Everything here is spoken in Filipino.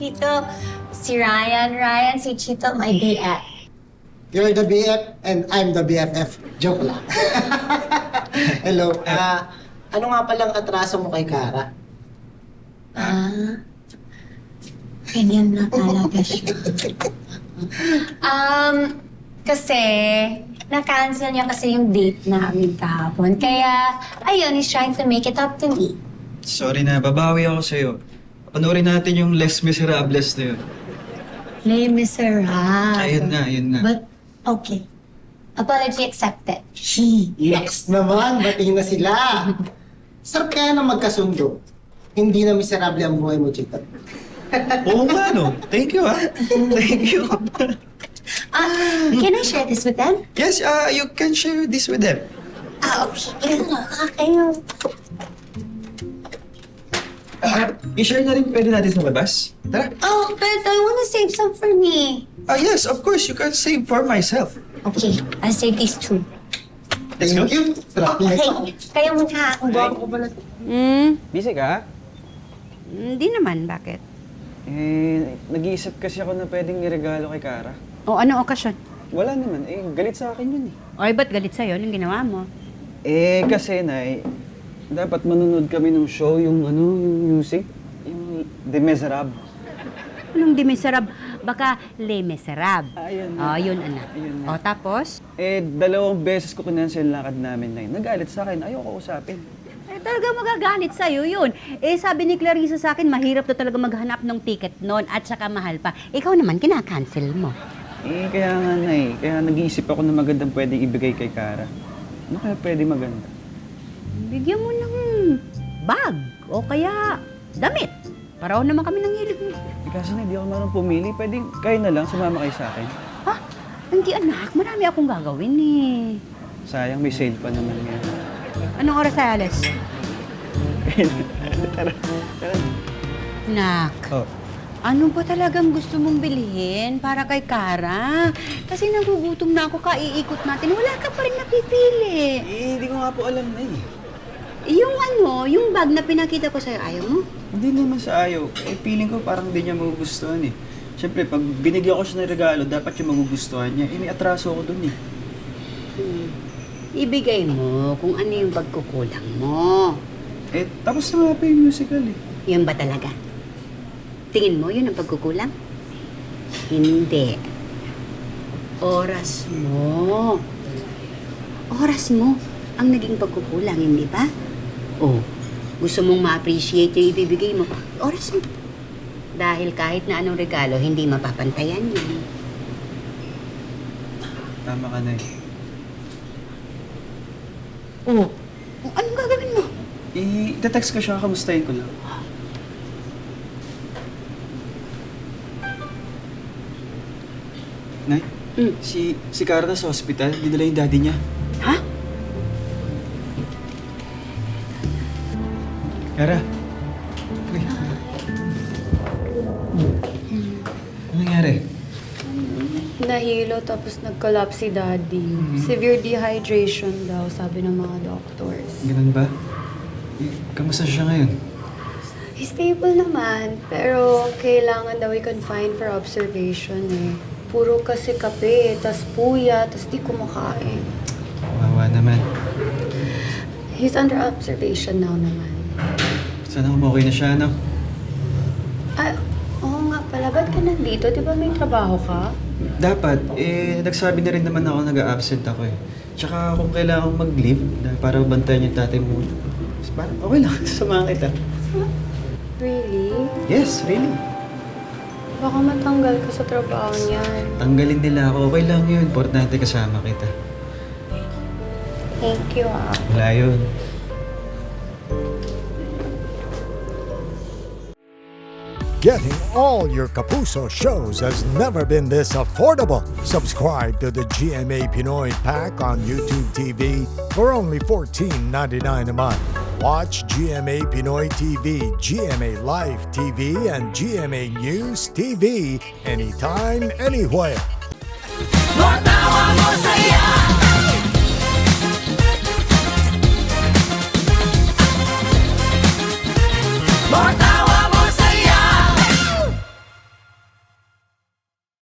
Chito. Si Ryan, si Chito, my BF. You're the BF and I'm the BFF. Joke lang. Hello. Ano nga palang atraso mo kay Kara? Ganyan na talaga siya. Kasi, na-cancel niya kasi yung date namin kahapon. Kaya, ayun, he's trying to make it up to me. Sorry na, babawi ako sa'yo. Panoorin natin yung Les Miserables na yun. Les Miserables. Ayun nga. But, okay. Apology accepted. Next naman, bating na sila. Sarap kaya na magkasundo. Hindi na miserable ang buhay mo, Chito. Oo nga, no? Thank you, Thank you. Can I share this with them? Yes, you can share this with them. Okay. Kayo. I-share na rin pwede natin sa labas. Tara. Oh, but I wanna save some for me. Yes, of course, you can save for myself. Okay, I'll save these two. Let's go. Thank you. Sarap niya ito. Okay, kayo muna. Ang buwan ko pala. Busy ka? Hindi naman, bakit? Nag-iisip kasi ako na pwedeng iregalo kay Kara. O anong okasyon? Wala naman, galit sa akin yun Oy, ba't galit sa'yo? Anong ginawa mo? Kasi, Nay, dapat manunod kami ng show, yung music, yung Les Miserables. Anong di Miserable? Baka Les Miserables. Ayun na. Oh, yun anak. Ayun na. O tapos? 2 beses ko kinansel yung lakad namin, Nay. Nagalit sa akin, ayaw ko usapin. Talaga magagalit sa'yo yun. Sabi ni Clarissa sa akin, mahirap na talaga maghanap ng ticket noon at saka mahal pa. Ikaw naman, kinakancel mo. Kaya nga, Nay. Kaya nag-iisip ako na magandang pwedeng ibigay kay Kara. Ano kaya pwede maganda? Bigyan mo ng bag o kaya damit. Paraw naman kami ng hilig mo. Kasi na, di ako marunong pumili. Pwedeng kayo na lang, sumama kayo sa akin. Ha? Hindi anak, marami akong gagawin Sayang, may sale pa naman ngayon. Anong oras tayo alas? Tara. Nak, Oh. ano ba talagang gusto mong bilhin para kay Kara? Kasi nagugutom na ako, kaiikot natin. Wala ka pa rin napipili. Hindi ko nga po alam na Yung bag na pinakita ko sa'yo, ayaw mo? Hindi naman sa ayaw. Feeling ko parang hindi niya magugustuhan Siyempre, pag binigyan ko siya ng regalo, dapat yung magugustuhan niya. May atraso ako dun Ibigay mo kung ano yung pagkukulang mo. Tapos na nga pa yung musical Yun ba talaga? Tingin mo, yun ang pagkukulang? Hindi. Oras mo. Oras mo ang naging pagkukulang, hindi ba? Oh, gusto mong ma-appreciate yung ibibigay mo. Oras mo. Dahil kahit na anong regalo, hindi mapapantayan yun. Tama ka na Oh, anong gagawin mo? I-text ko siya, kamustahin ko lang. Nay, si Kara na sa hospital, dinala yung daddy niya. Ha? Kara. Uy. Ano nangyari? Nahilo tapos nag-collapse si Daddy. Severe dehydration daw, sabi ng mga doctors. Ganun ba? Kamusta siya ngayon? He's stable naman, pero kailangan daw i-confine for observation Puro kasi kape, tas puya, tas di kumakain. Kawawa naman. He's under observation now naman. Sana okay na siya, no? Oo nga pala, ba't ka nandito? Di ba may trabaho ka? Dapat, nagsabi na rin naman ako nag-a-absent ako Tsaka kung kailangan mag-leave para bantayan yung tatay mo, parang okay lang, samahan kita. Really? Yes, really. Baka matanggal ka sa trabaho niyan. Tanggalin nila ako, okay lang yun. Importante kasama kita. Thank you, Wala yun. Getting all your Kapuso shows has never been this affordable. Subscribe to the GMA Pinoy Pack on YouTube TV for only $14.99 a month. Watch GMA Pinoy TV, GMA Live TV, and GMA News TV anytime, anywhere. Matawa mo saya.